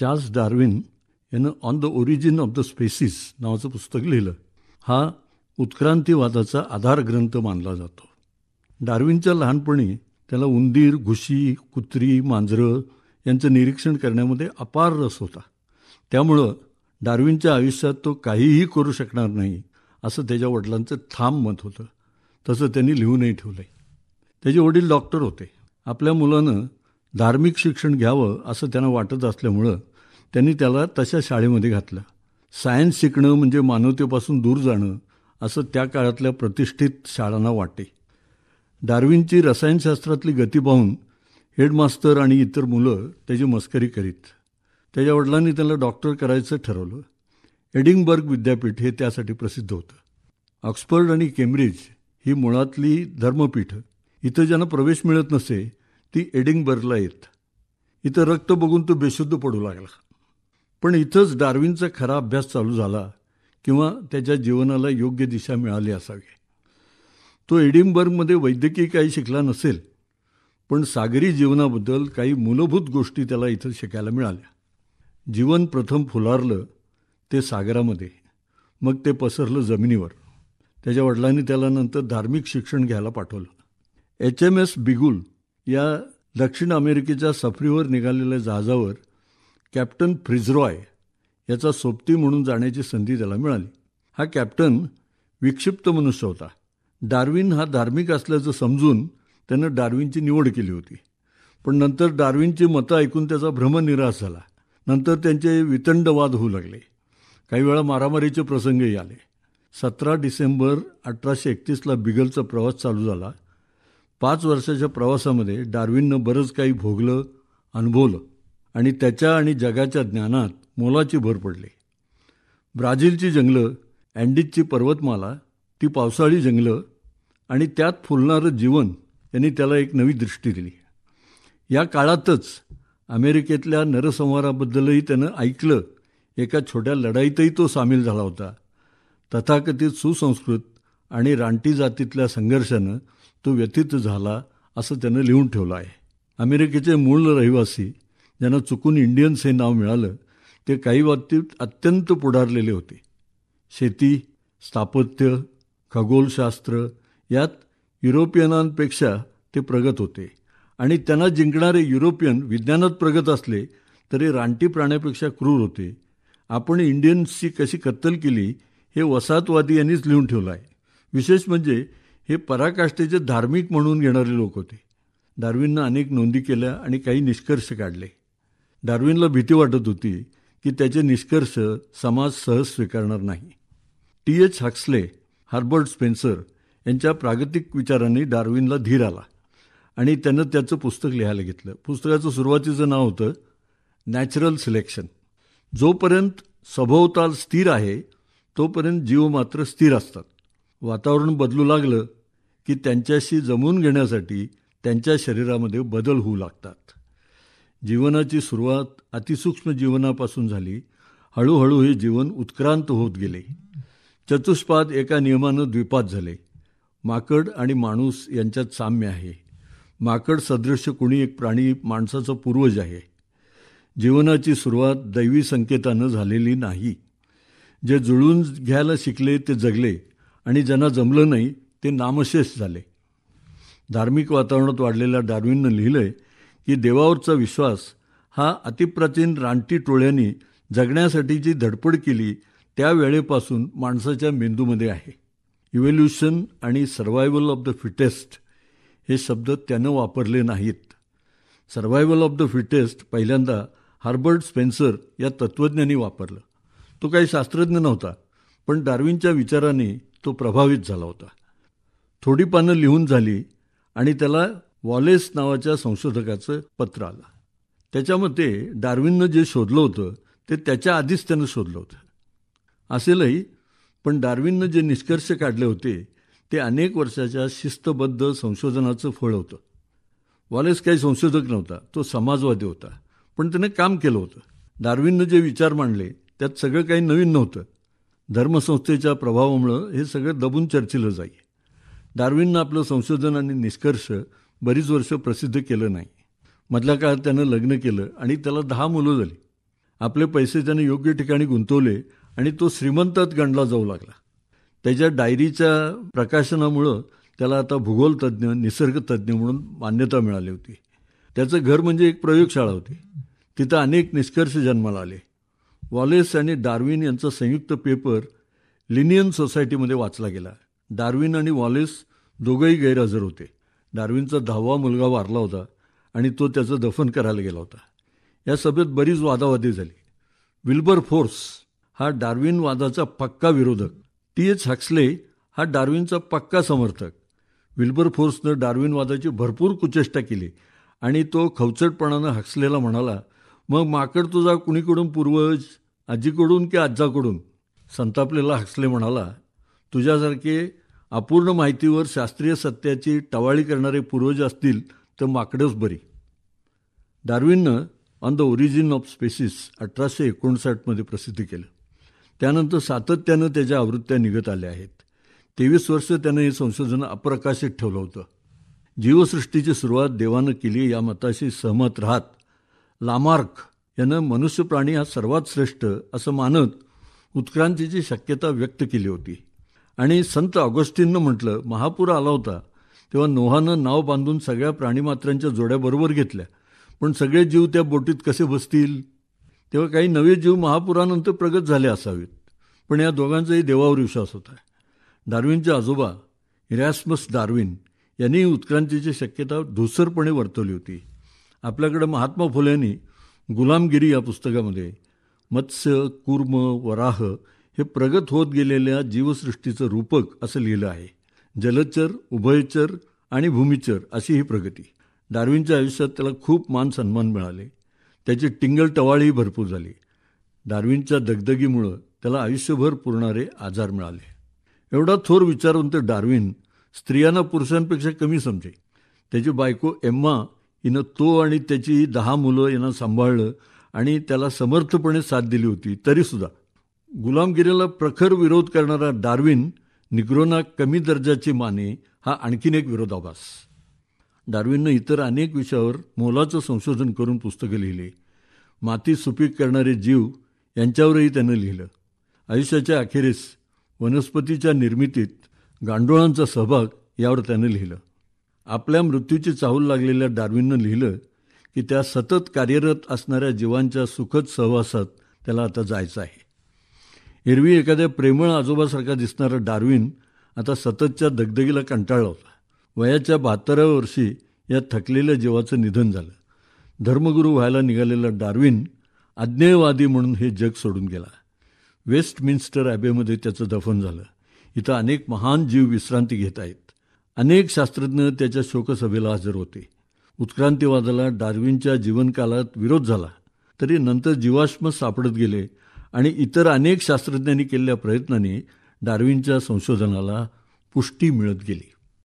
Charles Darwin यानं on the origin of the species नावाचं पुस्तक लिहिलं. हा उत्क्रांतीवादाचा आधार ग्रंथ मानला जातो. डार्विनच्या लहानपणी त्याला उंदीर, घुशी, कुत्री, मांजरं यांचं निरीक्षण करण्यामध्ये अपार रस होता. त्यामुळं डार्विनच्या आयुष्यात तो काहीही करू शकणार नाही असं त्याच्या वडिलांचं ठाम मत होतं. तसं त्यांनी लिहूनही ठेवलं आहे. त्याचे वडील डॉक्टर होते. आपल्या मुलानं धार्मिक शिक्षण घ्यावं असं त्यांना वाटत असल्यामुळं त्यांनी त्याला तशा शाळेमध्ये घातलं. सायन्स शिकणं म्हणजे मानवतेपासून दूर जाणं असं त्या काळातल्या प्रतिष्ठित शाळांना वाटे. डार्विनची रसायनशास्त्रातली गती पाहून हेडमास्तर आणि इतर मुलं त्याची मस्करी करीत. त्याच्या वडिलांनी त्याला डॉक्टर करायचं ठरवलं. एडिनबर्ग विद्यापीठ हे त्यासाठी प्रसिद्ध होतं. ऑक्सफर्ड आणि केम्ब्रिज ही मुळातली धर्मपीठं. इथं ज्यांना प्रवेश मिळत नसे ती एडिनबर्गला येत. इथं रक्त बघून तो बेशुद्ध पडू लागला. पण इथंच डार्विनचा खरा अभ्यास चालू झाला किंवा त्याच्या जीवनाला योग्य दिशा मिळाली असावी. तो एडिनबर्गमध्ये वैद्यकीय काही शिकला नसेल, पण सागरी जीवनाबद्दल काही मूलभूत गोष्टी त्याला इथं शिकायला मिळाल्या. जीवन प्रथम फुलारलं ते सागरामध्ये, मग ते पसरलं जमिनीवर. त्याच्या वडिलांनी त्याला नंतर धार्मिक शिक्षण घ्यायला पाठवलं. HMS बिगुल या दक्षिण अमेरिकेच्या सफरीवर निघालेल्या जहाजावर कॅप्टन फ्रिझरॉय याचा सोबती म्हणून जाण्याची संधी त्याला मिळाली. हा कॅप्टन विक्षिप्त मनुष्य होता. डार्विन हा धार्मिक असल्याचं समजून त्यानं डार्विनची निवड केली होती. पण नंतर डार्विनची मतं ऐकून त्याचा भ्रमनिरास झाला. नंतर त्यांचे वितंड वाद होऊ लागले. काही वेळा मारामारीचे प्रसंगही आले. 17 डिसेंबर 1831ला बिगलचा प्रवास चालू झाला. 5 वर्षाच्या प्रवासामध्ये डार्विननं बरंच काही भोगलं, अनुभवलं आणि त्याच्या आणि जगाच्या ज्ञानात मोलाची भर पडली. ब्राझीलची जंगलं, अँडीजची पर्वतमाला, ती पावसाळी जंगलं आणि त्यात फुलणारं जीवन यांनी त्याला एक नवी दृष्टी दिली. या काळातच अमेरिकेतल्या नरसंहाराबद्दलही त्यानं ऐकलं. एका छोट्या लढाईतही तो सामील झाला होता. तथाकथित सुसंस्कृत आणि रानटी जातीतल्या संघर्षानं तो व्यथित झाला असं त्यानं लिहून ठेवलं आहे. अमेरिकेचे मूळ रहिवासी ज्यांना चुकून इंडियन्स हे नाव मिळालं ते काही बाबतीत अत्यंत पुढारलेले होते. शेती, स्थापत्य, खगोलशास्त्र यात युरोपियनांपेक्षा ते प्रगत होते आणि त्यांना जिंकणारे युरोपियन विज्ञानात प्रगत असले तरी रानटी प्राण्यापेक्षा क्रूर होते. आपण इंडियन्सची कशी कत्तल केली हे वसाहतवादी यांनीच लिहून ठेवलं आहे. विशेष म्हणजे हे पराकाष्ठेचे धार्मिक म्हणून घेणारे लोक होते. डार्विननं अनेक नोंदी केल्या आणि काही निष्कर्ष काढले. डार्विनला भीती वाटत होती की त्याचे निष्कर्ष समाज सहज स्वीकारणार नाही. TH हक्सले, हर्बर्ट स्पेन्सर यांच्या प्रागतिक विचारांनी डार्विनला धीर आला आणि त्यानं त्याचं पुस्तक लिहायला घेतलं. पुस्तकाचं सुरुवातीचं नाव होतं नॅचरल सिलेक्शन. जोपर्यंत सभोवताल स्थिर आहे तोपर्यंत जीव मात्र स्थिर असतात. वातावरण बदलू लागलं की त्यांच्याशी जमवून घेण्यासाठी त्यांच्या शरीरामध्ये बदल होऊ लागतात. जीवनाची सुरुवात अतिसूक्ष्म जीवनापासून झाली. हळूहळू हे जीवन उत्क्रांत होत गेले. चतुष्पाद एका नियमानं द्विपाद झाले. माकड आणि माणूस यांच्यात साम्य आहे. माकड सदृश कुणी एक प्राणी माणसाचा पूर्वज आहे. जीवनाची सुरुवात दैवी संकेतानं झालेली नाही. जे जुळून घ्यायला शिकले ते जगले आणि ज्यांना जमलं नाही ते नामशेष झाले. धार्मिक वातावरणात वाढलेल्या डार्विननं लिहिलंय की देवावरचा विश्वास हा अतिप्राचीन रानटी टोळ्यांनी जगण्यासाठीची धडपड केली त्या वेळेपासून माणसाच्या मेंदूमध्ये आहे. इव्होल्युशन आणि सर्व्हायव्हल ऑफ द फिटेस्ट हे शब्द त्यानं वापरले नाहीत. सर्व्हायव्हल ऑफ द फिटेस्ट पहिल्यांदा हर्बर्ट स्पेन्सर या तत्त्वज्ञांनी वापरलं. तो काही शास्त्रज्ञ नव्हता, पण डार्विनच्या विचाराने तो प्रभावित झाला होता. थोडी पानं लिहून झाली आणि त्याला वॉलेस नावाच्या संशोधकाचं पत्र आलं. त्याच्या मते डार्विननं जे शोधलं होतं ते त्याच्या आधीच त्यानं शोधलं होतं. असेलही, पण डार्विननं जे निष्कर्ष काढले होते ते अनेक वर्षाच्या शिस्तबद्ध संशोधनाचं फळ होतं. वॉलेस काही संशोधक नव्हता, तो समाजवादी होता, पण त्याने काम केलं होतं. डार्विननं जे विचार मांडले त्यात सगळं काही नवीन नव्हतं. धर्मसंस्थेच्या प्रभावामुळं हे सगळं दबून चर्चिलं जाई. डार्विननं आपलं संशोधन आणि निष्कर्ष बरीच वर्ष प्रसिद्ध केलं नाही. मधल्या काळात त्यानं लग्न केलं आणि त्याला 10 मुलं झाली. आपले पैसे त्याने योग्य ठिकाणी गुंतवले आणि तो श्रीमंतात गणला जाऊ लागला. त्याच्या डायरीच्या प्रकाशनामुळं त्याला आता भूगोलतज्ञ, निसर्गतज्ञ म्हणून मान्यता मिळाली होती. त्याचं घर म्हणजे एक प्रयोगशाळा होती. तिथं अनेक निष्कर्ष जन्माला आले. वॉलेस आणि डार्विन यांचा संयुक्त पेपर लिनियन सोसायटीमध्ये वाचला गेला. डार्विन आणि वॉलेस दोघंही गैरहजर होते. डार्विनचा 10वा मुलगा वारला होता आणि तो त्याचं दफन करायला गेला होता. या सभेत बरीच वादावादी झाली. विल्बर फोर्स हा डार्विनवादाचा पक्का विरोधक, टी.एच. हक्सले हा डार्विनचा पक्का समर्थक. विल्बर फोर्सनं डार्विनवादाची भरपूर कुचेष्टा केली आणि तो खवचटपणानं हक्सलेला म्हणाला, मग माकड तुझा कुणीकडून पूर्वज, आजीकडून की आज्जाकडून? संतापलेला हक्सले म्हणाला, तुझ्यासारखे अपूर्ण माहितीवर शास्त्रीय सत्याची टवाळी करणारे पूर्वज असतील तर माकडंच बरी. डार्विननं on the origin of species 1859 प्रसिद्ध केलं. त्यानंतर सातत्यानं त्याच्या आवृत्त्या निघत आल्या आहेत. 23 वर्ष त्यानं हे संशोधन अप्रकाशित ठेवलं होतं. जीवसृष्टीची सुरुवात देवानं केली या मताशी सहमत राहत लामार्क यानं मनुष्य प्राणी हा सर्वात श्रेष्ठ असं मानत उत्क्रांतीची शक्यता व्यक्त केली होती. आणि संत ऑगस्टिननं म्हटलं, महापूर आला होता तेव्हा नोहानं नाव बांधून सगळ्या प्राणीमात्रांच्या जोड्या बरोबर घेतल्या, पण सगळे जीव त्या बोटीत कसे बसतील? तेव्हा काही नवे जीव महापुरानंतर प्रगत झाले असावेत, पण या दोघांचाही देवावर विश्वास होता. डार्विनचे आजोबा इरॅस्मस डार्विन यांनी उत्क्रांतीची शक्यता धूसरपणे वर्तवली होती. आपल्याकडे महात्मा फुलेंनी गुलामगिरी या पुस्तकामध्ये मत्स्य, कूर्म, वराह हे प्रगत होत गेलेल्या जीवसृष्टीचं रूपक असं लिहिलं आहे. जलचर, उभयचर आणि भूमिचर अशी ही प्रगती. डार्विनच्या आयुष्यात त्याला खूप मान सन्मान मिळाले. त्याची टिंगलटवाळीही भरपूर झाली. डार्विनच्या दगदगीमुळं त्याला आयुष्यभर पुरणारे आजार मिळाले. एवढा थोर विचारवंत डार्विन स्त्रियांना पुरुषांपेक्षा कमी समजे. त्याची बायको एम्मा हिनं तो आणि त्याची 10 मुलं यांना सांभाळलं आणि त्याला समर्थपणे साथ दिली होती. तरीसुद्धा गुलामगिरीला प्रखर विरोध करणारा डार्विन निग्रोना कमी दर्जाची माने हा आणखीन एक विरोधाभास. डार्विननं इतर अनेक विषयावर मोलाचं संशोधन करून पुस्तकं लिहिली. माती सुपीक करणारे जीव यांच्यावरही त्यानं लिहिलं. आयुष्याच्या अखेरीस वनस्पतीच्या निर्मितीत गांडोळांचा सहभाग यावर त्यानं लिहिलं. आपल्या मृत्यूची चाहूल लागलेल्या डार्विननं लिहिलं की त्या सतत कार्यरत असणाऱ्या जीवांच्या सुखद सहवासात त्याला आता जायचं आहे. एरवी एखाद्या प्रेमळ आजोबासारखा दिसणारा डार्विन आता सततच्या दगदगीला कंटाळला होता. वयाच्या 72व्या वर्षी या थकलेल्या जीवाचं निधन झालं. धर्मगुरू व्हायला निघालेला डार्विन अज्ञेयवादी म्हणून हे जग सोडून गेला. वेस्टमिन्स्टर ॲबेमध्ये त्याचं दफन झालं. इथं अनेक महान जीव विश्रांती घेत आहेत. अनेक शास्त्रज्ञ त्याच्या शोकसभेला हजर होते. उत्क्रांतीवादाला डार्विनच्या जीवनकालात विरोध झाला, तरी नंतर जीवाश्म सापडत गेले आणि इतर अनेक शास्त्रज्ञांनी केलेल्या प्रयत्नांनी डार्विनच्या संशोधनाला पुष्टी मिळत गेली.